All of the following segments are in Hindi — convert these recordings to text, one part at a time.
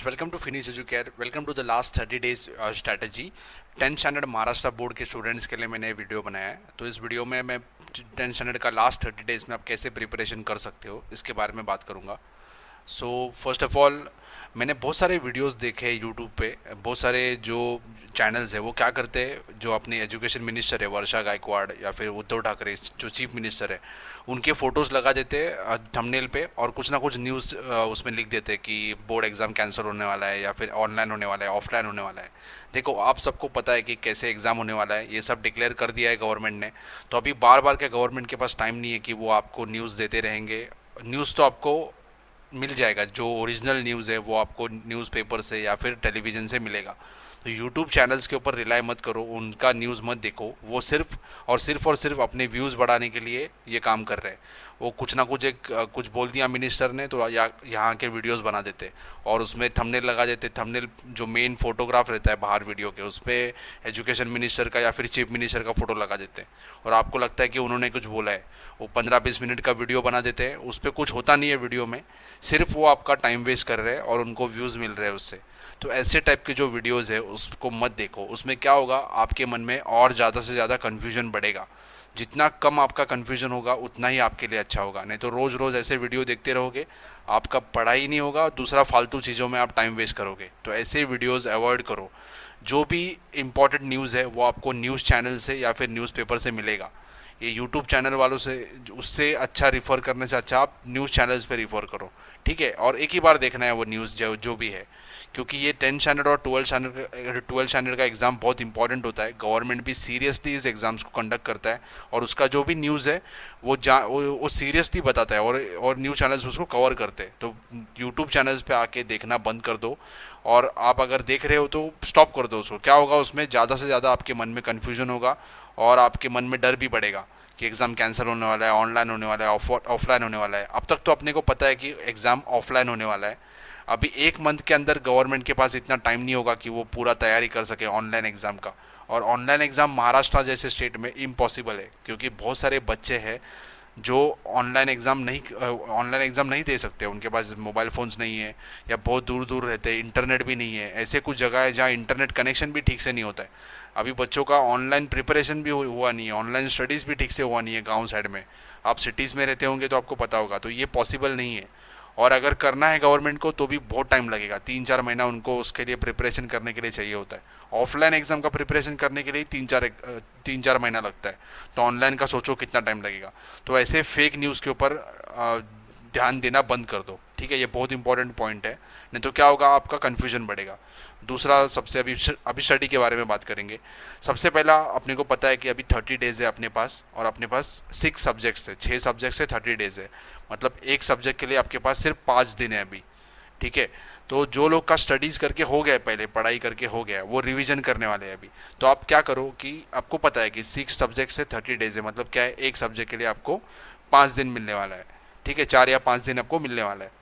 friends, welcome to Finish Educare. Welcome to the last 30 days strategy. 10th standard Maharashtra board के स्टूडेंट्स के लिए मैंने वीडियो बनाया है। तो इस वीडियो में मैं 10th स्टैंडर्ड का लास्ट 30 डेज में आप कैसे प्रिपरेशन कर सकते हो इसके बारे में बात करूँगा। सो फर्स्ट ऑफ ऑल मैंने बहुत सारे वीडियोस देखे यूट्यूब पे, बहुत सारे जो चैनल्स है वो क्या करते हैं, जो अपनी एजुकेशन मिनिस्टर है वर्षा गायकवाड़ या फिर उद्धव ठाकरे जो चीफ मिनिस्टर है उनके फ़ोटोज़ लगा देते हैं थंबनेल पे और कुछ ना कुछ न्यूज़ उसमें लिख देते हैं कि बोर्ड एग्ज़ाम कैंसिल होने वाला है या फिर ऑनलाइन होने वाला है, ऑफलाइन होने वाला है। देखो आप सबको पता है कि कैसे एग्ज़ाम होने वाला है, ये सब डिक्लेयर कर दिया है गवर्नमेंट ने। तो अभी बार बार क्या गवर्नमेंट के पास टाइम नहीं है कि वो आपको न्यूज़ देते रहेंगे। न्यूज़ तो आपको मिल जाएगा, जो ओरिजिनल न्यूज़ है वो आपको न्यूज़पेपर से या फिर टेलीविज़न से मिलेगा। तो यूट्यूब चैनल्स के ऊपर रिलाई मत करो, उनका न्यूज़ मत देखो। वो सिर्फ और सिर्फ अपने व्यूज़ बढ़ाने के लिए ये काम कर रहे हैं। वो कुछ ना कुछ कुछ बोल दिया मिनिस्टर ने तो यहाँ के वीडियोस बना देते और उसमें थंबनेल लगा देते। थंबनेल जो मेन फोटोग्राफ रहता है बाहर वीडियो के, उस पर एजुकेशन मिनिस्टर का या फिर चीफ मिनिस्टर का फ़ोटो लगा देते और आपको लगता है कि उन्होंने कुछ बोला है। वो 15-20 मिनट का वीडियो बना देते हैं, उस पर कुछ होता नहीं है वीडियो में, सिर्फ वो आपका टाइम वेस्ट कर रहे हैं और उनको व्यूज़ मिल रहे हैं उससे। तो ऐसे टाइप के जो वीडियोज़ है उसको मत देखो। उसमें क्या होगा, आपके मन में और ज़्यादा से ज़्यादा कन्फ्यूजन बढ़ेगा। जितना कम आपका कन्फ्यूजन होगा उतना ही आपके लिए अच्छा होगा। नहीं तो रोज़ रोज़ ऐसे वीडियो देखते रहोगे, आपका पढ़ाई नहीं होगा, दूसरा फालतू चीज़ों में आप टाइम वेस्ट करोगे। तो ऐसे वीडियोज़ अवॉइड करो। जो भी इम्पॉर्टेंट न्यूज़ है वो आपको न्यूज़ चैनल से या फिर न्यूज़पेपर से मिलेगा। ये यूट्यूब चैनल वालों से उससे अच्छा रिफ़र करने से अच्छा आप न्यूज़ चैनल्स पे रिफ़र करो, ठीक है। और एक ही बार देखना है वो न्यूज़ जो भी है, क्योंकि ये 10th स्टैंडर्ड और 12th स्टैंडर्ड का एग्ज़ाम बहुत इंपॉर्टेंट होता है। गवर्नमेंट भी सीरियसली इस एग्ज़ाम्स को कंडक्ट करता है और उसका जो भी न्यूज़ है वो सीरियसली बताता है और न्यूज़ चैनल्स उसको कवर करते हैं। तो यूट्यूब चैनल्स पे आके देखना बंद कर दो और आप अगर देख रहे हो तो स्टॉप कर दो उसको। क्या होगा, उसमें ज़्यादा से ज़्यादा आपके मन में कन्फ्यूजन होगा और आपके मन में डर भी बढ़ेगा कि एग्ज़ाम कैंसिल होने वाला है, ऑनलाइन होने वाला है, ऑफलाइन होने वाला है। अब तक तो अपने को पता है कि एग्ज़ाम ऑफलाइन होने वाला है। अभी 1 मंथ के अंदर गवर्नमेंट के पास इतना टाइम नहीं होगा कि वो पूरा तैयारी कर सके ऑनलाइन एग्ज़ाम का। और ऑनलाइन एग्ज़ाम महाराष्ट्र जैसे स्टेट में इम्पॉसिबल है, क्योंकि बहुत सारे बच्चे हैं जो ऑनलाइन एग्ज़ाम नहीं दे सकते। उनके पास मोबाइल फ़ोन्स नहीं है या बहुत दूर दूर रहते हैं, इंटरनेट भी नहीं है। ऐसे कुछ जगह है जहाँ इंटरनेट कनेक्शन भी ठीक से नहीं होता है। अभी बच्चों का ऑनलाइन प्रिपरेशन भी हुआ नहीं है, ऑनलाइन स्टडीज़ भी ठीक से हुआ नहीं है गाँव साइड में। आप सिटीज़ में रहते होंगे तो आपको पता होगा। तो ये पॉसिबल नहीं है। और अगर करना है गवर्नमेंट को तो भी बहुत टाइम लगेगा, 3-4 महीना उनको उसके लिए प्रिपरेशन करने के लिए चाहिए होता है। ऑफलाइन एग्ज़ाम का प्रिपरेशन करने के लिए 3-4 महीना लगता है, तो ऑनलाइन का सोचो कितना टाइम लगेगा। तो ऐसे फेक न्यूज़ के ऊपर ध्यान देना बंद कर दो, ठीक है। ये बहुत इंपॉर्टेंट पॉइंट है, नहीं तो क्या होगा, आपका कन्फ्यूजन बढ़ेगा। दूसरा, सबसे अभी स्टडी के बारे में बात करेंगे। सबसे पहला, अपने को पता है कि अभी 30 डेज़ है अपने पास और अपने पास 6 सब्जेक्ट्स है, 6 सब्जेक्ट्स है, 30 डेज़ है। मतलब एक सब्जेक्ट के लिए आपके पास सिर्फ 5 दिन है अभी, ठीक है। तो जो लोग का स्टडीज़ करके हो गया है, पहले पढ़ाई करके हो गया है, वो रिवीजन करने वाले हैं अभी। तो आप क्या करो कि आपको पता है कि 6 सब्जेक्ट से 30 डेज़ है, मतलब क्या है, एक सब्जेक्ट के लिए आपको 5 दिन मिलने वाला है, ठीक है। 4 या 5 दिन आपको मिलने वाला है।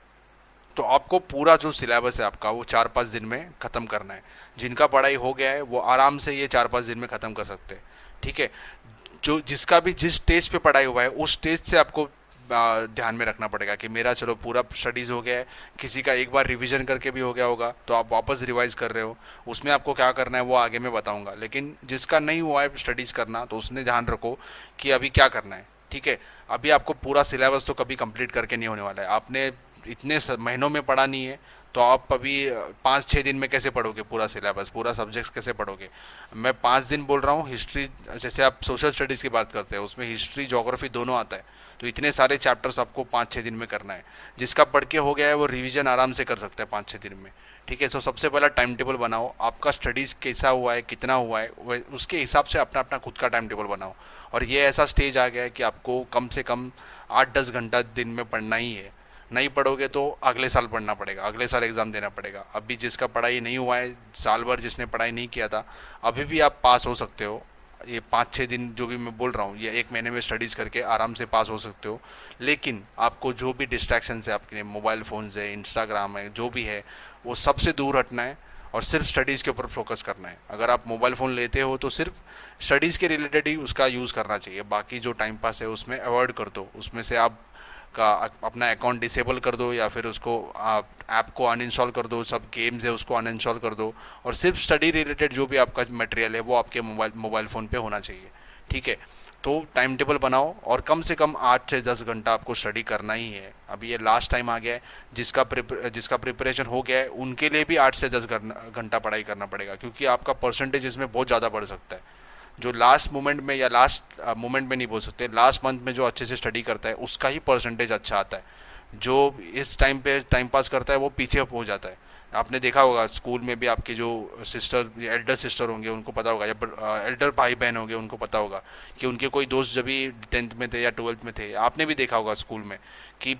तो आपको पूरा जो सिलेबस है आपका वो 4-5 दिन में ख़त्म करना है। जिनका पढ़ाई हो गया है वो आराम से ये 4-5 दिन में ख़त्म कर सकते हैं, ठीक है। जो जिसका भी जिस स्टेज पे पढ़ाई हुआ है उस स्टेज से आपको ध्यान में रखना पड़ेगा कि मेरा चलो पूरा स्टडीज़ हो गया है। किसी का एक बार रिवीजन करके भी हो गया होगा तो आप वापस रिवाइज कर रहे हो, उसमें आपको क्या करना है वो आगे मैं बताऊंगा। लेकिन जिसका नहीं हुआ है स्टडीज़ करना तो उसने ध्यान रखो कि अभी क्या करना है, ठीक है। अभी आपको पूरा सिलेबस तो कभी कंप्लीट करके नहीं होने वाला है। आपने इतने महीनों में पढ़ा नहीं है तो आप अभी 5-6 दिन में कैसे पढ़ोगे पूरा सिलेबस, पूरा सब्जेक्ट्स कैसे पढ़ोगे। मैं 5 दिन बोल रहा हूँ। हिस्ट्री, जैसे आप सोशल स्टडीज़ की बात करते हैं, उसमें हिस्ट्री ज्योग्राफी दोनों आता है, तो इतने सारे चैप्टर्स आपको 5-6 दिन में करना है। जिसका पढ़ के हो गया है वो रिवीजन आराम से कर सकता है 5-6 दिन में, ठीक है। तो सबसे पहला टाइम टेबल बनाओ, आपका स्टडीज़ कैसा हुआ है, कितना हुआ है, उसके हिसाब से अपना अपना खुद का टाइम टेबल बनाओ। और ये ऐसा स्टेज आ गया है कि आपको कम से कम 8-10 घंटा दिन में पढ़ना ही है। नहीं पढ़ोगे तो अगले साल पढ़ना पड़ेगा, अगले साल एग्ज़ाम देना पड़ेगा। अभी जिसका पढ़ाई नहीं हुआ है, साल भर जिसने पढ़ाई नहीं किया था, अभी भी आप पास हो सकते हो। ये 5-6 दिन जो भी मैं बोल रहा हूँ, ये 1 महीने में स्टडीज़ करके आराम से पास हो सकते हो। लेकिन आपको जो भी डिस्ट्रैक्शन है, आपके मोबाइल फ़ोन्स है, इंस्टाग्राम है, जो भी है, वो सबसे दूर हटना है और सिर्फ स्टडीज़ के ऊपर फोकस करना है। अगर आप मोबाइल फ़ोन लेते हो तो सिर्फ स्टडीज़ के रिलेटेड ही उसका यूज़ करना चाहिए। बाकी जो टाइम पास है उसमें अवॉइड कर दो। उसमें से आप आपका अपना अकाउंट डिसेबल कर दो या फिर उसको ऐप को अनइंस्टॉल कर दो, सब गेम्स है उसको अनइंस्टॉल कर दो, और सिर्फ स्टडी रिलेटेड जो भी आपका मटेरियल है वो आपके मोबाइल फ़ोन पे होना चाहिए। ठीक है, तो टाइम टेबल बनाओ और कम से कम 8 से 10 घंटा आपको स्टडी करना ही है। अभी ये लास्ट टाइम आ गया है, जिसका प्रिपरेशन हो गया है उनके लिए भी 8 से 10 घंटा पढ़ाई करना पड़ेगा, क्योंकि आपका परसेंटेज इसमें बहुत ज़्यादा बढ़ सकता है। जो लास्ट मोमेंट में, या लास्ट मोमेंट में नहीं बोल सकते, लास्ट मंथ में जो अच्छे से स्टडी करता है उसका ही परसेंटेज अच्छा आता है। जो इस टाइम पे टाइम पास करता है वो पीछे हो जाता है। आपने देखा होगा स्कूल में भी आपके जो सिस्टर, एल्डर सिस्टर होंगे उनको पता होगा, या एल्डर भाई बहन होंगे उनको पता होगा कि उनके कोई दोस्त जब भी 10th में थे या 12th में थे, आपने भी देखा होगा स्कूल में कि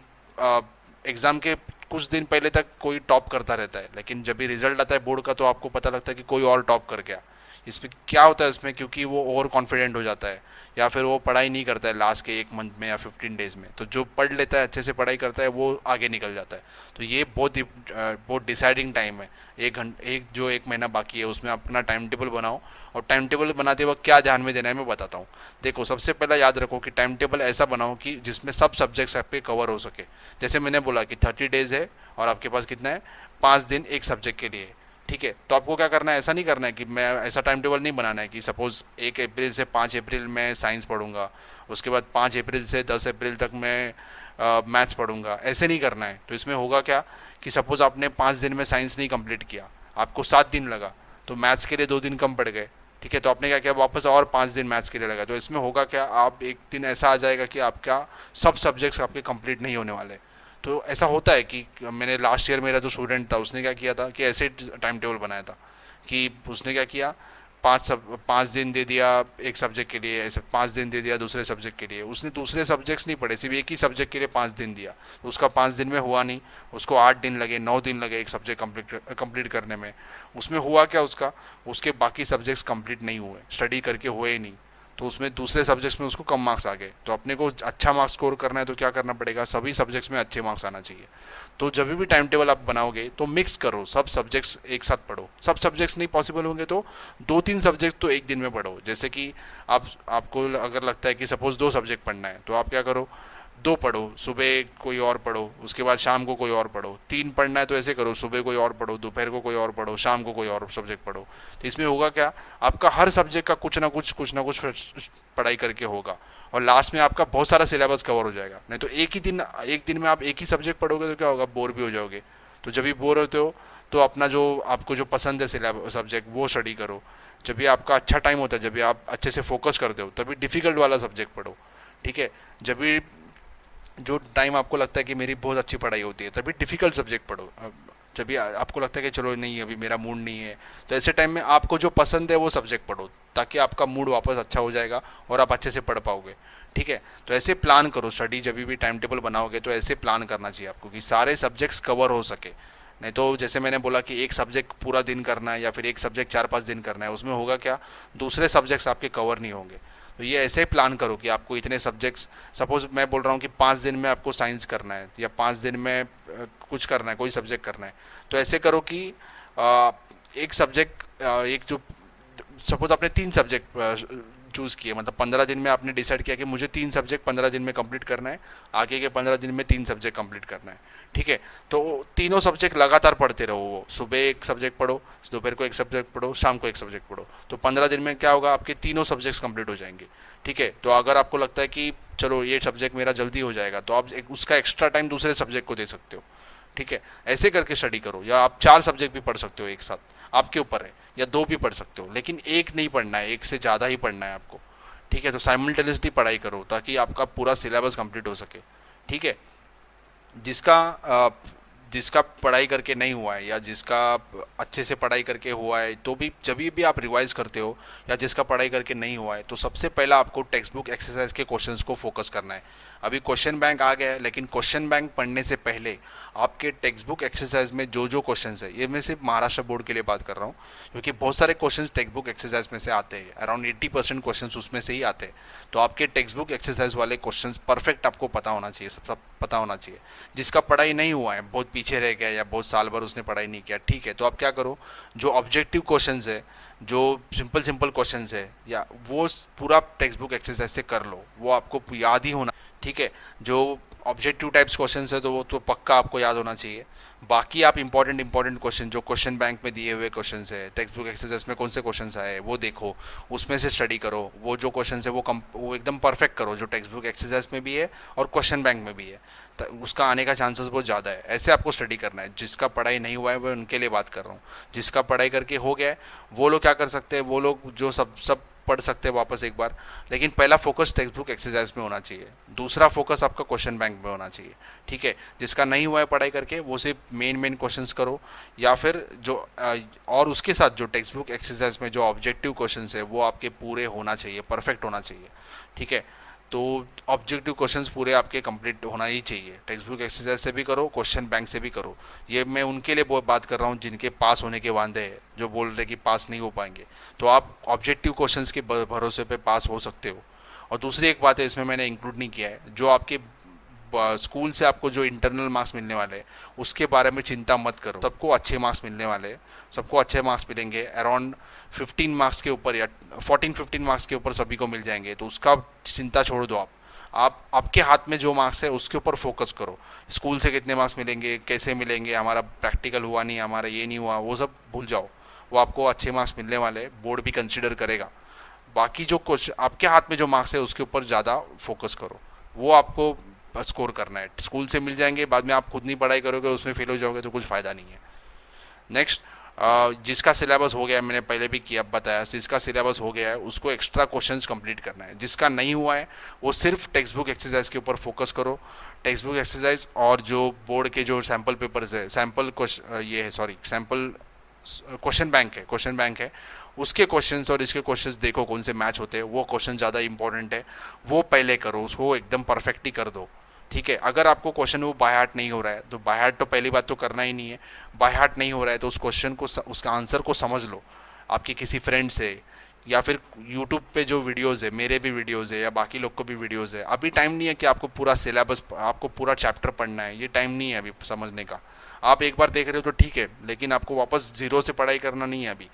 एग्ज़ाम के कुछ दिन पहले तक कोई टॉप करता रहता है, लेकिन जब भी रिजल्ट आता है बोर्ड का तो आपको पता लगता है कि कोई और टॉप कर गया। इसमें क्या होता है, इसमें क्योंकि वो ओवर कॉन्फिडेंट हो जाता है या फिर वो पढ़ाई नहीं करता है लास्ट के 1 मंथ में या 15 डेज़ में। तो जो पढ़ लेता है, अच्छे से पढ़ाई करता है, वो आगे निकल जाता है। तो ये बहुत डिसाइडिंग टाइम है। 1 महीना बाकी है उसमें अपना टाइम टेबल बनाओ, और टाइम टेबल बनाते वक्त क्या ध्यान में देना है मैं बताता हूँ। देखो, सबसे पहला याद रखो कि टाइम टेबल ऐसा बनाओ कि जिसमें सब सब्जेक्ट्स आपके कवर हो सके। जैसे मैंने बोला कि 30 डेज़ है और आपके पास कितना है, 5 दिन एक सब्जेक्ट के लिए। ठीक है, तो आपको क्या करना है, ऐसा नहीं करना है कि मैं ऐसा टाइम टेबल नहीं बनाना है कि सपोज़ 1 अप्रैल से 5 अप्रैल मैं साइंस पढ़ूंगा, उसके बाद 5 अप्रैल से 10 अप्रैल तक मैं मैथ्स पढ़ूंगा। ऐसे नहीं करना है। तो इसमें होगा क्या कि सपोज़ आपने 5 दिन में साइंस नहीं कंप्लीट किया, आपको 7 दिन लगा, तो मैथ्स के लिए 2 दिन कम पड़ गए। ठीक है, तो आपने क्या किया, वापस और 5 दिन मैथ्स के लिए लगा। तो इसमें होगा क्या, आप एक दिन ऐसा आ जाएगा कि आपका सब सब्जेक्ट्स आपके कंप्लीट नहीं होने वाले। तो ऐसा होता है कि मैंने लास्ट ईयर, मेरा जो स्टूडेंट था उसने क्या किया था कि ऐसे टाइम टेबल बनाया था कि उसने क्या किया, 5 दिन दे दिया एक सब्जेक्ट के लिए, ऐसे 5 दिन दे दिया दूसरे सब्जेक्ट के लिए। उसने दूसरे सब्जेक्ट्स नहीं पढ़े, सिर्फ एक ही सब्जेक्ट के लिए 5 दिन दिया। तो उसका 5 दिन में हुआ नहीं, उसको 8 दिन लगे, 9 दिन लगे एक सब्जेक्ट कंप्लीट करने में। उसमें हुआ क्या, उसके बाकी सब्जेक्ट्स कंप्लीट नहीं हुए, स्टडी करके हुए ही नहीं। तो उसमें दूसरे सब्जेक्ट्स में उसको कम मार्क्स आ गए। तो अपने को अच्छा मार्क्स स्कोर करना है तो क्या करना पड़ेगा, सभी सब्जेक्ट्स में अच्छे मार्क्स आना चाहिए। तो जब भी टाइम टेबल आप बनाओगे तो मिक्स करो, सब सब्जेक्ट्स एक साथ पढ़ो। सब सब्जेक्ट्स नहीं पॉसिबल होंगे तो 2-3 सब्जेक्ट तो एक दिन में पढ़ो। जैसे कि आपको अगर लगता है कि सपोज 2 सब्जेक्ट पढ़ना है तो आप क्या करो, 2 पढ़ो, सुबह कोई और पढ़ो, उसके बाद शाम को कोई और पढ़ो। 3 पढ़ना है तो ऐसे करो, सुबह कोई और पढ़ो, दोपहर को कोई और पढ़ो, शाम को कोई और सब्जेक्ट पढ़ो। तो इसमें होगा क्या, आपका हर सब्जेक्ट का कुछ ना कुछ पढ़ाई करके होगा, और लास्ट में आपका बहुत सारा सिलेबस कवर हो जाएगा। नहीं तो एक दिन में आप एक ही सब्जेक्ट पढ़ोगे तो क्या होगा, बोर भी हो जाओगे। तो जब भी बोर होते हो तो अपना जो आपको जो पसंद है सब्जेक्ट वो स्टडी करो। जब भी आपका अच्छा टाइम होता है, जब भी आप अच्छे से फोकस करते हो, तभी डिफ़िकल्ट वाला सब्जेक्ट पढ़ो। ठीक है, जब भी जो टाइम आपको लगता है कि मेरी बहुत अच्छी पढ़ाई होती है, तभी डिफ़िकल्ट सब्जेक्ट पढ़ो। जब भी आपको लगता है कि चलो नहीं अभी मेरा मूड नहीं है, तो ऐसे टाइम में आपको जो पसंद है वो सब्जेक्ट पढ़ो, ताकि आपका मूड वापस अच्छा हो जाएगा और आप अच्छे से पढ़ पाओगे। ठीक है, तो ऐसे प्लान करो स्टडी, जब भी टाइम टेबल बनाओगे तो ऐसे प्लान करना चाहिए आपको कि सारे सब्जेक्ट्स कवर हो सके। नहीं तो जैसे मैंने बोला कि एक सब्जेक्ट पूरा दिन करना है या फिर एक सब्जेक्ट 4-5 दिन करना है, उसमें होगा क्या, दूसरे सब्जेक्ट्स आपके कवर नहीं होंगे। तो ये ऐसे प्लान करो कि आपको इतने सब्जेक्ट्स, सपोज मैं बोल रहा हूँ कि 5 दिन में आपको साइंस करना है या 5 दिन में कुछ करना है, कोई सब्जेक्ट करना है, तो ऐसे करो कि एक सब्जेक्ट एक जो सपोज आपने 3 सब्जेक्ट चूज़ किए, मतलब 15 दिन में आपने डिसाइड किया कि मुझे 3 सब्जेक्ट 15 दिन में कंप्लीट करना है, आगे के 15 दिन में 3 सब्जेक्ट कंप्लीट करना है। ठीक है, तो तीनों सब्जेक्ट लगातार पढ़ते रहो। वो सुबह एक सब्जेक्ट पढ़ो, दोपहर को एक सब्जेक्ट पढ़ो, शाम को एक सब्जेक्ट पढ़ो। तो 15 दिन में क्या होगा, आपके तीनों सब्जेक्ट्स कंप्लीट हो जाएंगे। ठीक है, तो अगर आपको लगता है कि चलो ये सब्जेक्ट मेरा जल्दी हो जाएगा, तो आप उसका एक्स्ट्रा टाइम दूसरे सब्जेक्ट को दे सकते हो। ठीक है, ऐसे करके स्टडी करो। या आप 4 सब्जेक्ट भी पढ़ सकते हो एक साथ, आपके ऊपर है, या 2 भी पढ़ सकते हो, लेकिन एक नहीं पढ़ना है, एक से ज़्यादा ही पढ़ना है आपको। ठीक है, तो साइमल्टेनियसली पढ़ाई करो ताकि आपका पूरा सिलेबस कंप्लीट हो सके। ठीक है, जिसका पढ़ाई करके नहीं हुआ है या जिसका अच्छे से पढ़ाई करके हुआ है, तो भी जब भी आप रिवाइज करते हो, या जिसका पढ़ाई करके नहीं हुआ है, तो सबसे पहला आपको टेक्स्ट बुक एक्सरसाइज के क्वेश्चंस को फोकस करना है। अभी क्वेश्चन बैंक आ गया है, लेकिन क्वेश्चन बैंक पढ़ने से पहले आपके टेक्स्ट बुक एक्सरसाइज में जो क्वेश्चंस है, ये मैं सिर्फ महाराष्ट्र बोर्ड के लिए बात कर रहा हूँ, क्योंकि बहुत सारे क्वेश्चंस टेक्स्ट बुक एक्सरसाइज में से आते हैं, अराउंड 80% क्वेश्चंस उसमें से ही आते हैं। तो आपके टेक्स्ट बुक एक्सरसाइज वाले क्वेश्चंस परफेक्ट आपको पता होना चाहिए, सब पता होना चाहिए। जिसका पढ़ाई नहीं हुआ है, बहुत पीछे रह गया या बहुत साल भर उसने पढ़ाई नहीं किया, ठीक है, तो आप क्या करो, जो ऑब्जेक्टिव क्वेश्चंस है, जो सिंपल क्वेश्चंस है, या वो पूरा टेक्स्ट बुक एक्सरसाइज से कर लो, वो आपको याद ही होना। ठीक है, जो ऑब्जेक्टिव टाइप्स क्वेश्चन है तो वो तो पक्का आपको याद होना चाहिए। बाकी आप इंपॉर्टेंट क्वेश्चन जो क्वेश्चन बैंक में दिए हुए क्वेश्चन है, टेक्स्ट बुक एक्सरसाइज में कौन से क्वेश्चन आए वो देखो, उसमें से स्टडी करो। वो जो क्वेश्चन है वो एकदम परफेक्ट करो जो टेक्स्ट बुक एक्सरसाइज में भी है और क्वेश्चन बैंक में भी है, तो उसका आने का चांसेस बहुत ज़्यादा है। ऐसे आपको स्टडी करना है। जिसका पढ़ाई नहीं हुआ है वो उनके लिए बात कर रहा हूँ। जिसका पढ़ाई करके हो गया है वो लोग क्या कर सकते हैं, वो लोग जो सब पढ़ सकते हैं वापस एक बार। लेकिन पहला फोकस टेक्स्ट बुक एक्सरसाइज में होना चाहिए, दूसरा फोकस आपका क्वेश्चन बैंक में होना चाहिए। ठीक है, जिसका नहीं हुआ है पढ़ाई करके वो सिर्फ मेन क्वेश्चंस करो, या फिर जो और उसके साथ जो टेक्स्ट बुक एक्सरसाइज में जो ऑब्जेक्टिव क्वेश्चंस है वो आपके पूरे होना चाहिए, परफेक्ट होना चाहिए। ठीक है, तो ऑब्जेक्टिव क्वेश्चंस पूरे आपके कंप्लीट होना ही चाहिए। टेक्स्ट बुक एक्सरसाइज से भी करो, क्वेश्चन बैंक से भी करो। ये मैं उनके लिए बात कर रहा हूँ जिनके पास होने के वादे हैं, जो बोल रहे कि पास नहीं हो पाएंगे। तो आप ऑब्जेक्टिव क्वेश्चंस के भरोसे पे पास हो सकते हो। और दूसरी एक बात है इसमें मैंने इंक्लूड नहीं किया है, जो आपके स्कूल से आपको जो इंटरनल मार्क्स मिलने वाले हैं उसके बारे में चिंता मत करो। सबको अच्छे मार्क्स मिलने वाले हैं, सबको अच्छे मार्क्स मिलेंगे। अराउंड 15 मार्क्स के ऊपर या 14-15 मार्क्स के ऊपर सभी को मिल जाएंगे, तो उसका चिंता छोड़ दो। आप आपके हाथ में जो मार्क्स है उसके ऊपर फोकस करो। स्कूल से कितने मार्क्स मिलेंगे, कैसे मिलेंगे, हमारा प्रैक्टिकल हुआ नहीं, हमारा ये नहीं हुआ, वो सब भूल जाओ। वो आपको अच्छे मार्क्स मिलने वाले, बोर्ड भी कंसिडर करेगा। बाकी जो क्वेश्चन आपके हाथ में जो मार्क्स है उसके ऊपर ज़्यादा फोकस करो, वो आपको स्कोर करना है। स्कूल से मिल जाएंगे, बाद में आप खुद नहीं पढ़ाई करोगे, उसमें फेल हो जाओगे तो कुछ फ़ायदा नहीं है। नेक्स्ट, जिसका सिलेबस हो गया है, मैंने पहले भी किया बताया, जिसका सिलेबस हो गया है उसको एक्स्ट्रा क्वेश्चंस कंप्लीट करना है। जिसका नहीं हुआ है वो सिर्फ टेक्स्ट बुक एक्सरसाइज के ऊपर फोकस करो। टेक्स्ट बुक एक्सरसाइज और जो बोर्ड के जो सैम्पल पेपर्स है, सैम्पल क्वेश्चन बैंक है, उसके क्वेश्चंस और इसके क्वेश्चंस देखो कौन से मैच होते हैं। वो क्वेश्चन ज़्यादा इंपॉर्टेंट है, वो पहले करो, उसको एकदम परफेक्टली कर दो। ठीक है, अगर आपको क्वेश्चन वो बाय हार्ट नहीं हो रहा है तो बाय हार्ट तो पहली बात तो करना ही नहीं है। बाय हार्ट नहीं हो रहा है तो उस क्वेश्चन को, उसका आंसर को समझ लो आपके किसी फ्रेंड से, या फिर यूट्यूब पे जो वीडियोज़ है, मेरे भी वीडियोज़ है या बाकी लोग को भी वीडियोज़ है। अभी टाइम नहीं है कि आपको पूरा सिलेबस, आपको पूरा चैप्टर पढ़ना है, ये टाइम नहीं है अभी समझने का। आप एक बार देख रहे हो तो ठीक है, लेकिन आपको वापस जीरो से पढ़ाई करना नहीं है अभी।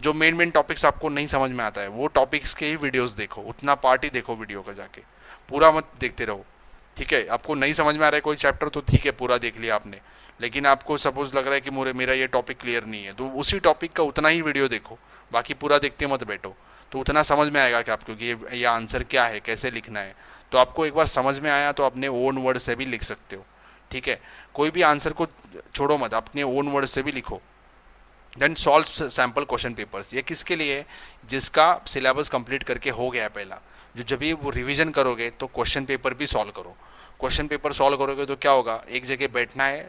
जो मेन टॉपिक्स आपको नहीं समझ में आता है वो टॉपिक्स के ही वीडियोज़ देखो, उतना पार्ट ही देखो वीडियो का जाके, पूरा मत देखते रहो। ठीक है, आपको नहीं समझ में आ रहा है कोई चैप्टर तो ठीक है, पूरा देख लिया आपने, लेकिन आपको सपोज लग रहा है कि मेरा ये टॉपिक क्लियर नहीं है, तो उसी टॉपिक का उतना ही वीडियो देखो, बाकी पूरा देखते मत बैठो। तो उतना समझ में आएगा कि आपको कि ये आंसर क्या है, कैसे लिखना है। तो आपको एक बार समझ में आया तो अपने ओन वर्ड से भी लिख सकते हो। ठीक है, कोई भी आंसर को छोड़ो मत, अपने ओन वर्ड से भी लिखो। Then solve sample question papers, ये किसके लिए है, जिसका सिलेबस कंप्लीट करके हो गया है पहला। जो जब भी वो रिवीजन करोगे तो क्वेश्चन पेपर भी सॉल्व करो। क्वेश्चन पेपर सॉल्व करोगे तो क्या होगा, एक जगह बैठना है,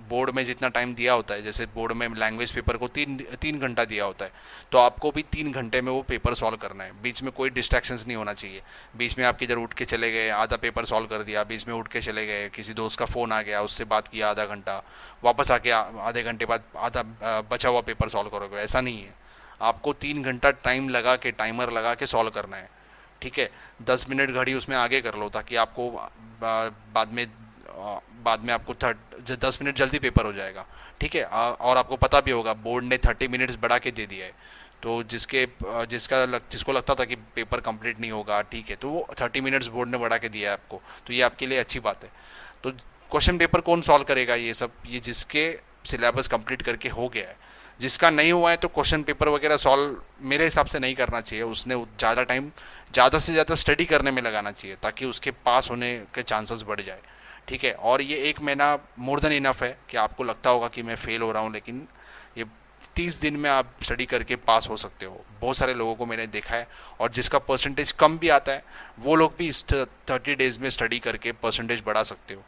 बोर्ड में जितना टाइम दिया होता है, जैसे बोर्ड में लैंग्वेज पेपर को तीन घंटा दिया होता है, तो आपको भी 3 घंटे में वो पेपर सॉल्व करना है। बीच में कोई डिस्ट्रैक्शंस नहीं होना चाहिए। बीच में आप किधर उठ के चले गए, आधा पेपर सॉल्व कर दिया, बीच में उठ के चले गए, किसी दोस्त का फ़ोन आ गया, उससे बात किया आधा घंटा, वापस आके आधे घंटे बाद आधा बचा हुआ पेपर सॉल्व करोगे, ऐसा नहीं है। आपको 3 घंटा टाइम लगा के, टाइमर लगा के सॉल्व करना है। ठीक है, 10 मिनट घड़ी उसमें आगे कर लो ताकि आपको बाद में आपको 10 मिनट जल्दी पेपर हो जाएगा। ठीक है, और आपको पता भी होगा बोर्ड ने 30 मिनट्स बढ़ा के दे दिया है, तो जिसको लगता था कि पेपर कंप्लीट नहीं होगा, ठीक है, तो वो 30 मिनट्स बोर्ड ने बढ़ा के दिया है आपको, तो ये आपके लिए अच्छी बात है। तो क्वेश्चन पेपर कौन सॉल्व करेगा ये सब, ये जिसके सिलेबस कंप्लीट करके हो गया है। जिसका नहीं हुआ है तो क्वेश्चन पेपर वगैरह सॉल्व मेरे हिसाब से नहीं करना चाहिए, उसने ज़्यादा टाइम ज़्यादा से ज़्यादा स्टडी करने में लगाना चाहिए ताकि उसके पास होने के चांसेस बढ़ जाए। ठीक है, और ये 1 महीना मोर देन इनफ है कि आपको लगता होगा कि मैं फेल हो रहा हूँ, लेकिन ये 30 दिन में आप स्टडी करके पास हो सकते हो। बहुत सारे लोगों को मैंने देखा है, और जिसका परसेंटेज कम भी आता है वो लोग भी इस 30 डेज़ में स्टडी करके परसेंटेज बढ़ा सकते हो।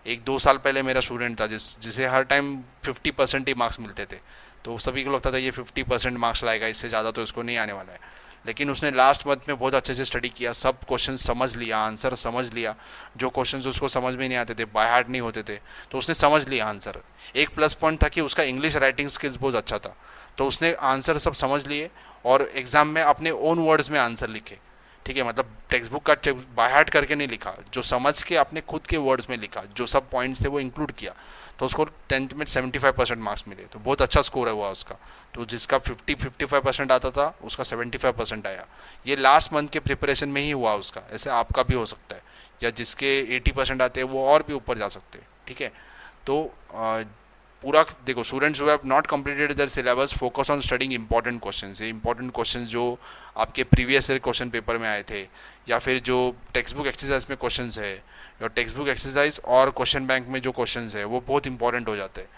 1-2 साल पहले मेरा स्टूडेंट था जिसे हर टाइम 50% ही मार्क्स मिलते थे, तो सभी को लगता था ये 50% मार्क्स लाएगा, इससे ज़्यादा तो इसको नहीं आने वाला है। लेकिन उसने लास्ट मंथ में बहुत अच्छे से स्टडी किया, सब क्वेश्चन समझ लिया, आंसर समझ लिया। जो क्वेश्चंस उसको समझ में नहीं आते थे, बाय हार्ट नहीं होते थे, तो उसने समझ लिया आंसर। एक प्लस पॉइंट था कि उसका इंग्लिश राइटिंग स्किल्स बहुत अच्छा था, तो उसने आंसर सब समझ लिए और एग्ज़ाम में अपने ओन वर्ड्स में आंसर लिखे। ठीक है, मतलब टेक्स्ट बुक का बाय हार्ट करके नहीं लिखा, जो समझ के अपने खुद के वर्ड्स में लिखा, जो सब पॉइंट्स थे वो इंक्लूड किया, तो उसको 10th में 75% मार्क्स मिले, तो बहुत अच्छा स्कोर है हुआ उसका। तो जिसका 50-55% आता था उसका 75% आया। ये लास्ट मंथ के प्रिपरेशन में ही हुआ उसका, ऐसे आपका भी हो सकता है या जिसके 80% आते हैं वो और भी ऊपर जा सकते हैं, ठीक है। तो पूरा देखो, students who have not completed there syllabus focus on studying important questions. ये इंपॉर्टेंट क्वेश्चंस जो आपके प्रीवियस ईयर क्वेश्चन पेपर में आए थे, या फिर जो टेक्स्ट बुक एक्सरसाइज में क्वेश्चंस है, या टेक्स्ट बुक एक्सरसाइज और क्वेश्चन बैंक में जो क्वेश्चंस है वो बहुत इंपॉर्टेंट हो जाते हैं,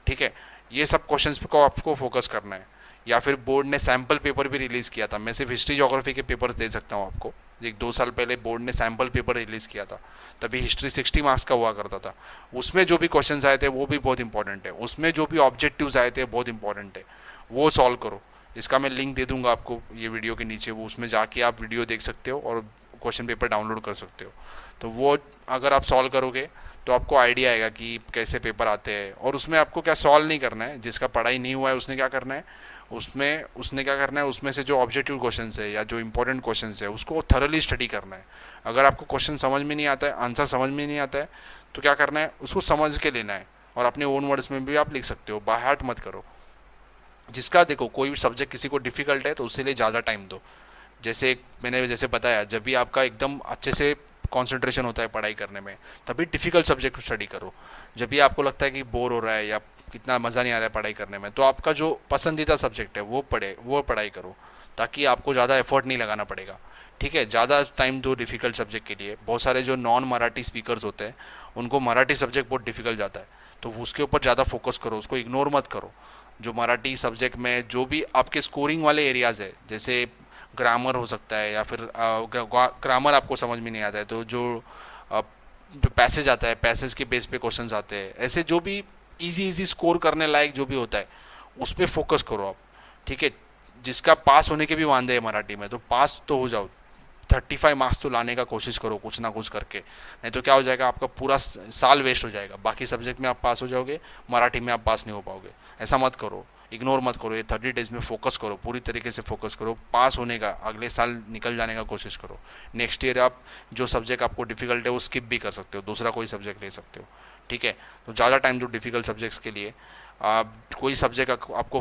ठीक है। ये सब क्वेश्चंस को आपको फोकस करना है। या फिर बोर्ड ने सैम्पल पेपर भी रिलीज़ किया था, मैं सिर्फ हिस्ट्री जोग्राफी के पेपर्स दे सकता हूँ आपको। 1-2 साल पहले बोर्ड ने सैम्पल पेपर रिलीज़ किया था, तभी हिस्ट्री 60 मार्क्स का हुआ करता था। उसमें जो भी क्वेश्चंस आए थे वो भी बहुत इंपॉर्टेंट है, उसमें जो भी ऑब्जेक्टिव्स आए थे बहुत इंपॉर्टेंट है, वो सॉल्व करो। इसका मैं लिंक दे दूंगा आपको ये वीडियो के नीचे, वो उसमें जाके आप वीडियो देख सकते हो और क्वेश्चन पेपर डाउनलोड कर सकते हो। तो वो अगर आप सॉल्व करोगे तो आपको आइडिया आएगा कि कैसे पेपर आते हैं, और उसमें आपको क्या सॉल्व नहीं करना है। जिसका पढ़ाई नहीं हुआ है उसने क्या करना है, उसने क्या करना है, उसमें से जो ऑब्जेक्टिव क्वेश्चंस है या जो इंपॉर्टेंट क्वेश्चंस है उसको थॉरली स्टडी करना है। अगर आपको क्वेश्चन समझ में नहीं आता है, आंसर समझ में नहीं आता है, तो क्या करना है, उसको समझ के लेना है और अपने ओन वर्ड्स में भी आप लिख सकते हो, बाय हार्ट मत करो। जिसका देखो कोई भी सब्जेक्ट किसी को डिफिकल्ट है तो उसके लिए ज़्यादा टाइम दो। मैंने जैसे बताया, जब भी आपका एकदम अच्छे से कंसंट्रेशन होता है पढ़ाई करने में, तभी डिफ़िकल्ट सब्जेक्ट स्टडी करो। जब भी आपको लगता है कि बोर हो रहा है या कितना मज़ा नहीं आ रहा है पढ़ाई करने में, तो आपका जो पसंदीदा सब्जेक्ट है वो पढ़ाई करो, ताकि आपको ज़्यादा एफर्ट नहीं लगाना पड़ेगा, ठीक है। ज़्यादा टाइम दो डिफ़िकल्ट सब्जेक्ट के लिए। बहुत सारे जो नॉन मराठी स्पीकर्स होते हैं उनको मराठी सब्जेक्ट बहुत डिफ़िकल्ट जाता है, तो उसके ऊपर ज़्यादा फोकस करो, उसको इग्नोर मत करो। जो मराठी सब्जेक्ट में जो भी आपके स्कोरिंग वाले एरियाज़ है, जैसे ग्रामर हो सकता है, या फिर ग्रामर आपको समझ में नहीं आता है तो जो पैसेज आता है, पैसेज के बेस पे क्वेश्चंस आते हैं, ऐसे जो भी इजी स्कोर करने लायक जो भी होता है उस पर फोकस करो आप, ठीक है। जिसका पास होने के भी वांदे हैं मराठी में, तो पास तो हो जाओ, 35 मार्क्स तो लाने का कोशिश करो कुछ ना कुछ करके, नहीं तो क्या हो जाएगा, आपका पूरा साल वेस्ट हो जाएगा। बाकी सब्जेक्ट में आप पास हो जाओगे, मराठी में आप पास नहीं हो पाओगे। ऐसा मत करो, इग्नोर मत करो। ये 30 डेज में फोकस करो, पूरी तरीके से फोकस करो, पास होने का, अगले साल निकल जाने का कोशिश करो। नेक्स्ट ईयर आप जो सब्जेक्ट आपको डिफिकल्ट है वो स्किप भी कर सकते हो, दूसरा कोई सब्जेक्ट ले सकते हो, ठीक है। तो ज़्यादा टाइम जो डिफिकल्ट सब्जेक्ट्स के लिए, कोई सब्जेक्ट आपको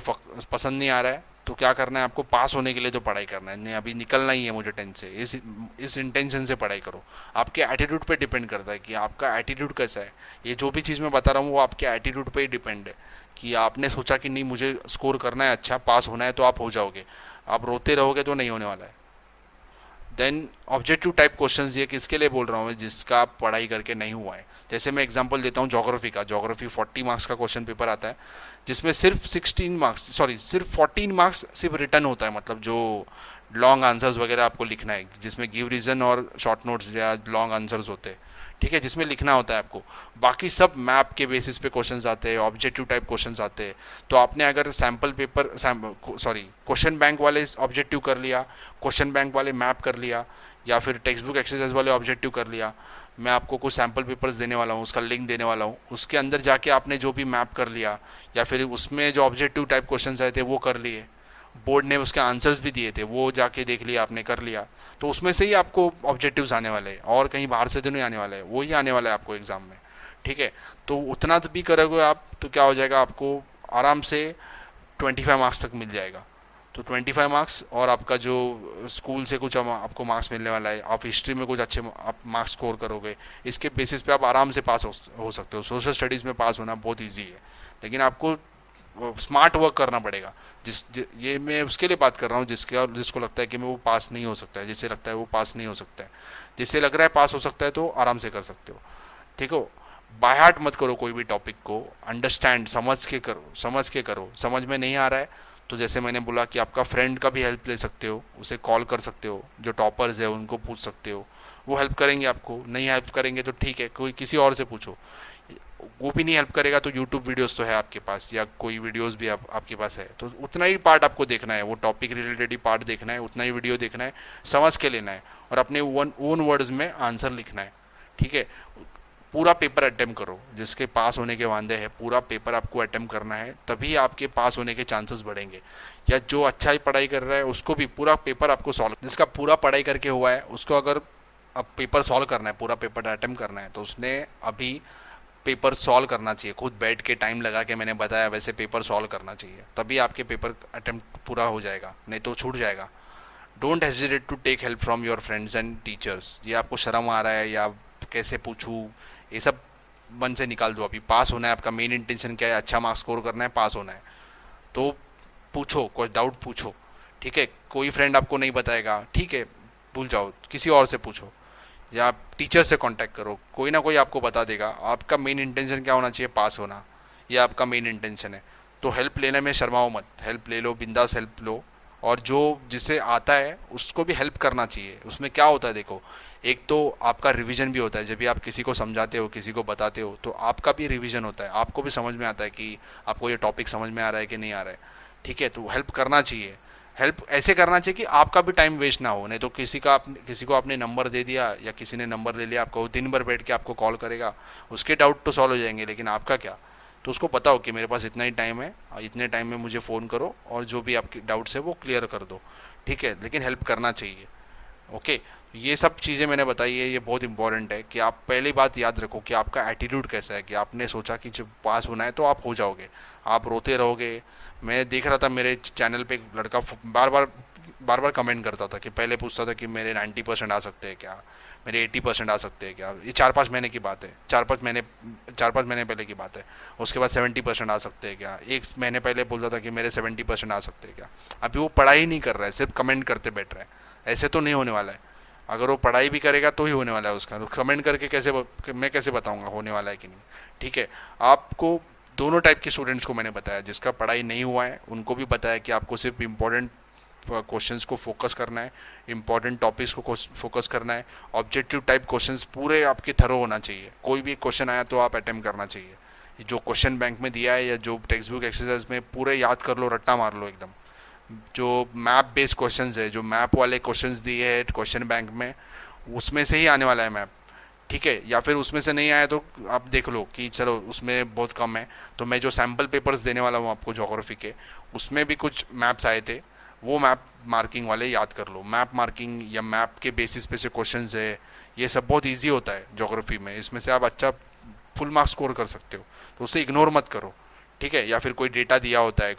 पसंद नहीं आ रहा है तो क्या करना है, आपको पास होने के लिए तो पढ़ाई करना है, नहीं अभी निकलना ही है मुझे 10 से, इस इंटेंशन से पढ़ाई करो। आपके एटीट्यूड पे डिपेंड करता है कि आपका एटीट्यूड कैसा है। ये जो भी चीज़ मैं बता रहा हूँ वो आपके एटीट्यूड पे ही डिपेंड है, कि आपने सोचा कि नहीं मुझे स्कोर करना है, अच्छा पास होना है, तो आप हो जाओगे। आप रोते रहोगे तो नहीं होने वाला है। देन ऑब्जेक्टिव टाइप क्वेश्चंस, ये किसके लिए बोल रहा हूँ मैं, जिसका आप पढ़ाई करके नहीं हुआ है। जैसे मैं एग्जांपल देता हूँ ज्योग्राफी का। ज्योग्राफी 40 मार्क्स का क्वेश्चन पेपर आता है, जिसमें सिर्फ 14 मार्क्स सिर्फ रिटर्न होता है, मतलब जो लॉन्ग आंसर्स वगैरह आपको लिखना है, जिसमें गिव रीजन और शॉर्ट नोट्स या लॉन्ग आंसर्स होते हैं, ठीक है, जिसमें लिखना होता है आपको। बाकी सब मैप के बेसिस पे क्वेश्चंस आते हैं, ऑब्जेक्टिव टाइप क्वेश्चंस आते हैं। तो आपने अगर क्वेश्चन बैंक वाले ऑब्जेक्टिव कर लिया, क्वेश्चन बैंक वाले मैप कर लिया, या फिर टेक्स्ट बुक एक्सरसाइज वाले ऑब्जेक्टिव कर लिया, मैं आपको कुछ सैम्पल पेपर्स देने वाला हूँ, उसका लिंक देने वाला हूँ, उसके अंदर जाके आपने जो भी मैप कर लिया, या फिर उसमें जो ऑब्जेक्टिव टाइप क्वेश्चंस आए थे वो कर लिए, बोर्ड ने उसके आंसर्स भी दिए थे, वो जाके देख लिया आपने, कर लिया, तो उसमें से ही आपको ऑब्जेक्टिव्स आने वाले हैं, और कहीं बाहर से तो नहीं आने वाले हैं, वो ही आने वाला है आपको एग्जाम में, ठीक है। तो उतना तो भी करोगे आप तो क्या हो जाएगा, आपको आराम से 25 मार्क्स तक मिल जाएगा। तो 25 मार्क्स, और आपका जो स्कूल से कुछ आपको मार्क्स मिलने वाला है, आप हिस्ट्री में कुछ अच्छे आप मार्क्स स्कोर करोगे, इसके बेसिस पे आप आराम से पास हो सकते हो। सोशल स्टडीज़ में पास होना बहुत ईजी है, लेकिन आपको स्मार्ट वर्क करना पड़ेगा। ये मैं उसके लिए बात कर रहा हूँ जिसको लगता है कि मैं वो पास नहीं हो सकता है, जिससे लगता है वो पास नहीं हो सकता है, जिससे लग रहा है पास हो सकता है, तो आराम से कर सकते हो, ठीक हो। बाय हार्ट मत करो कोई भी टॉपिक को, अंडरस्टैंड, समझ के करो। समझ में नहीं आ रहा है तो जैसे मैंने बोला कि आपका फ्रेंड का भी हेल्प ले सकते हो, उसे कॉल कर सकते हो, जो टॉपर्स है उनको पूछ सकते हो, वो हेल्प करेंगे आपको। नहीं हेल्प करेंगे तो ठीक है, कोई किसी और से पूछो। वो भी नहीं हेल्प करेगा तो यूट्यूब वीडियोस तो है आपके पास, या कोई वीडियोस भी आपके पास है, तो उतना ही पार्ट आपको देखना है, वो टॉपिक रिलेटेड ही पार्ट देखना है, उतना ही वीडियो देखना है, समझ के लेना है, और अपने ओन वर्ड्स में आंसर लिखना है, ठीक है। पूरा पेपर अटेम्प्ट करो, जिसके पास होने के वादे हैं, पूरा पेपर आपको अटेम्प्ट करना है, तभी आपके पास होने के चांसेस बढ़ेंगे। या जो अच्छा ही पढ़ाई कर रहा है उसको भी पूरा पेपर आपको सॉल्व, जिसका पूरा पढ़ाई करके हुआ है उसको अगर अब पेपर सॉल्व करना है, पूरा पेपर अटेम्प्ट करना है, तो उसने अभी पेपर सॉल्व करना चाहिए, खुद बैठ के टाइम लगा के, मैंने बताया वैसे पेपर सॉल्व करना चाहिए, तभी आपके पेपर अटेम्प्ट पूरा हो जाएगा, नहीं तो छूट जाएगा। Don't hesitate to take help from your friends and teachers. ये आपको शर्म आ रहा है या कैसे पूछूँ, ये सब मन से निकाल दो। अभी पास होना है, आपका मेन इंटेंशन क्या है, अच्छा मार्क्स स्कोर करना है, पास होना है, तो पूछो, कोई डाउट पूछो, ठीक है। कोई फ्रेंड आपको नहीं बताएगा, ठीक है, भूल जाओ, किसी और से पूछो या आप टीचर से कांटेक्ट करो, कोई ना कोई आपको बता देगा। आपका मेन इंटेंशन क्या होना चाहिए, पास होना, ये आपका मेन इंटेंशन है। तो हेल्प लेने में शर्माओ मत, हेल्प ले लो, बिंदास हेल्प लो। और जो जिसे आता है उसको भी हेल्प करना चाहिए। उसमें क्या होता है देखो, एक तो आपका रिवीजन भी होता है, जब भी आप किसी को समझाते हो, किसी को बताते हो, तो आपका भी रिवीजन होता है, आपको भी समझ में आता है कि आपको ये टॉपिक समझ में आ रहा है कि नहीं आ रहा है, ठीक है। तो हेल्प करना चाहिए, हेल्प ऐसे करना चाहिए कि आपका भी टाइम वेस्ट ना हो। नहीं तो किसी को आपने नंबर दे दिया या किसी ने नंबर ले लिया आपका, वो दिन भर बैठ के आपको कॉल करेगा, उसके डाउट तो सॉल्व हो जाएंगे, लेकिन आपका क्या। तो उसको बताओ कि मेरे पास इतना ही टाइम है, इतने टाइम में मुझे फ़ोन करो और जो भी आपके डाउट्स है वो क्लियर कर दो, ठीक है। लेकिन हेल्प करना चाहिए, ओके। ये सब चीज़ें मैंने बताई है, ये बहुत इंपॉर्टेंट है कि आप पहली बात याद रखो कि आपका एटीट्यूड कैसा है, कि आपने सोचा कि जब पास होना है तो आप हो जाओगे, आप रोते रहोगे। मैं देख रहा था मेरे चैनल पे एक लड़का बार बार कमेंट करता था कि पहले पूछता था कि मेरे 90% आ सकते हैं क्या, मेरे 80% आ सकते हैं क्या। ये 4-5 महीने की बात है, 4-5 महीने पहले की बात है। उसके बाद 70% आ सकते हैं क्या, एक महीने पहले बोलता था कि मेरे 70% आ सकते हैं क्या। अभी वो पढ़ाई नहीं कर रहा है, सिर्फ कमेंट करते बैठ रहा है। ऐसे तो नहीं होने वाला है। अगर वो पढ़ाई भी करेगा तो ही होने वाला है उसका। कमेंट करके मैं कैसे बताऊंगा होने वाला है कि नहीं, ठीक है। आपको दोनों टाइप के स्टूडेंट्स को मैंने बताया, जिसका पढ़ाई नहीं हुआ है उनको भी बताया कि आपको सिर्फ इम्पोर्टेंट क्वेश्चंस को फोकस करना है, इंपॉर्टेंट टॉपिक्स को फोकस करना है। ऑब्जेक्टिव टाइप क्वेश्चंस पूरे आपके थरो होना चाहिए, कोई भी क्वेश्चन आया तो आप अटेम्प्ट करना चाहिए। जो क्वेश्चन बैंक में दिया है या जो टेक्स्ट बुक एक्सरसाइज में, पूरे याद कर लो, रट्टा मार लो एकदम। जो मैप बेस्ड क्वेश्चंस है, जो मैप वाले क्वेश्चंस दिए हैं क्वेश्चन बैंक में, उसमें से ही आने वाला है मैप, ठीक है। या फिर उसमें से नहीं आया तो आप देख लो कि चलो उसमें बहुत कम है, तो मैं जो सैम्पल पेपर्स देने वाला हूँ आपको ज्योग्राफी के, उसमें भी कुछ मैप्स आए थे, वो मैप मार्किंग वाले याद कर लो। मैप मार्किंग या मैप के बेसिस पे से क्वेश्चंस है, ये सब बहुत इजी होता है ज्योग्राफी में, इसमें से आप अच्छा फुल मार्क्स स्कोर कर सकते हो, तो उसे इग्नोर मत करो, ठीक है। या फिर कोई डेटा दिया होता है,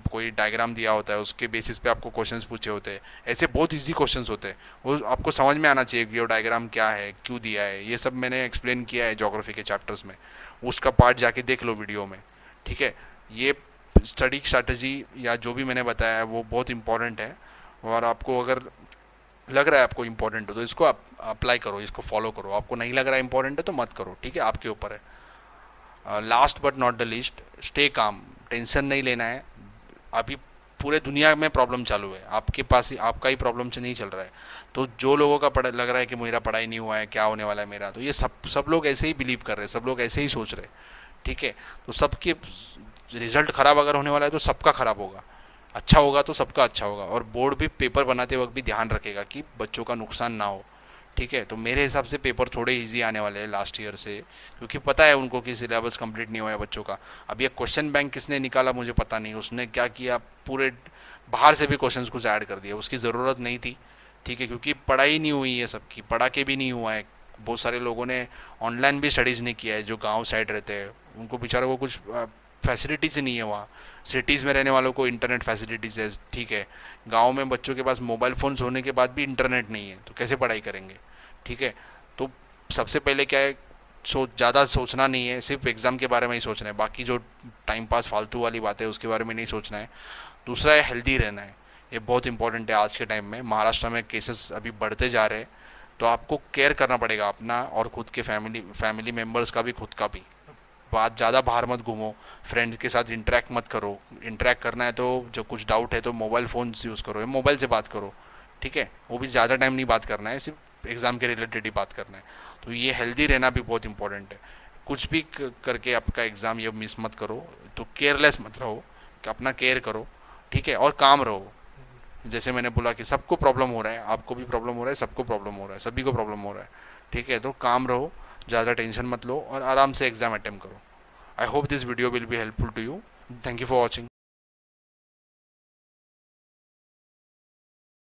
कोई डायग्राम दिया होता है, उसके बेसिस पे आपको क्वेश्चंस पूछे होते हैं, ऐसे बहुत इजी क्वेश्चंस होते हैं, वो आपको समझ में आना चाहिए कि वो डायग्राम क्या है, क्यों दिया है। ये सब मैंने एक्सप्लेन किया है ज्योग्राफी के चैप्टर्स में, उसका पार्ट जाके देख लो वीडियो में, ठीक है। ये स्टडी स्ट्रैटेजी या जो भी मैंने बताया है वो बहुत इंपॉर्टेंट है, और आपको अगर लग रहा है आपको इंपॉर्टेंट हो तो इसको आप अप्लाई करो, इसको फॉलो करो। आपको नहीं लग रहा है इंपॉर्टेंट है तो मत करो, ठीक है, आपके ऊपर है। Last but not the least, stay calm, tension नहीं लेना है। अभी पूरे दुनिया में प्रॉब्लम चालू है, आपके पास ही आपका ही प्रॉब्लम से नहीं चल रहा है। तो जो लोगों का लग रहा है कि मेरा पढ़ाई नहीं हुआ है, क्या होने वाला है मेरा, तो ये सब लोग ऐसे ही बिलीव कर रहे हैं, सब लोग ऐसे ही सोच रहे हैं, ठीक है। तो सबके रिजल्ट ख़राब अगर होने वाला है तो सबका ख़राब होगा, अच्छा होगा तो सबका अच्छा होगा। और बोर्ड भी पेपर बनाते वक्त भी ध्यान रखेगा कि बच्चों का नुकसान ना हो, ठीक है। तो मेरे हिसाब से पेपर थोड़े इजी आने वाले हैं लास्ट ईयर से, क्योंकि पता है उनको कि सिलेबस कंप्लीट नहीं हुआ है बच्चों का। अब ये क्वेश्चन बैंक किसने निकाला मुझे पता नहीं, उसने क्या किया, पूरे बाहर से भी क्वेश्चंस कुछ ऐड कर दिया, उसकी ज़रूरत नहीं थी, ठीक है, क्योंकि पढ़ाई नहीं हुई है सबकी, पढ़ा के भी नहीं हुआ है। बहुत सारे लोगों ने ऑनलाइन भी स्टडीज़ नहीं किया है, जो गाँव साइड रहते हैं उनको बेचारों को कुछ फैसिलिटीज़ नहीं है वहाँ। सिटीज़ में रहने वालों को इंटरनेट फैसिलिटीज़ है, ठीक है। गांव में बच्चों के पास मोबाइल फ़ोन्स होने के बाद भी इंटरनेट नहीं है, तो कैसे पढ़ाई करेंगे, ठीक है। तो सबसे पहले क्या है, ज़्यादा सोचना नहीं है, सिर्फ एग्ज़ाम के बारे में ही सोचना है, बाकी जो टाइम पास फालतू वाली बात है उसके बारे में नहीं सोचना है। दूसरा है हेल्दी रहना है, ये बहुत इंपॉर्टेंट है आज के टाइम में। महाराष्ट्र में केसेस अभी बढ़ते जा रहे हैं, तो आपको केयर करना पड़ेगा अपना और खुद के फैमिली मेम्बर्स का भी, खुद का भी। बात ज़्यादा बाहर मत घूमो, फ्रेंड के साथ इंटरेक्ट मत करो। इंटरेक्ट करना है तो जो कुछ डाउट है तो मोबाइल फ़ोन यूज़ करो या मोबाइल से बात करो, ठीक है। वो भी ज़्यादा टाइम नहीं बात करना है, सिर्फ एग्ज़ाम के रिलेटेड ही बात करना है। तो ये हेल्दी रहना भी बहुत इंपॉर्टेंट है। कुछ भी करके आपका एग्ज़ाम ये मिस मत करो, तो केयरलेस मत रहो, कि अपना केयर करो, ठीक है, और काम रहो। जैसे मैंने बोला कि सबको प्रॉब्लम हो रहा है, आपको भी प्रॉब्लम हो रहा है, सबको प्रॉब्लम हो रहा है, सभी को प्रॉब्लम हो रहा है, ठीक है। तो काम रहो, ज़्यादा टेंशन मत लो और आराम से एग्ज़ाम अटेम्प्ट करो। I hope this video will be helpful to you. Thank you for watching.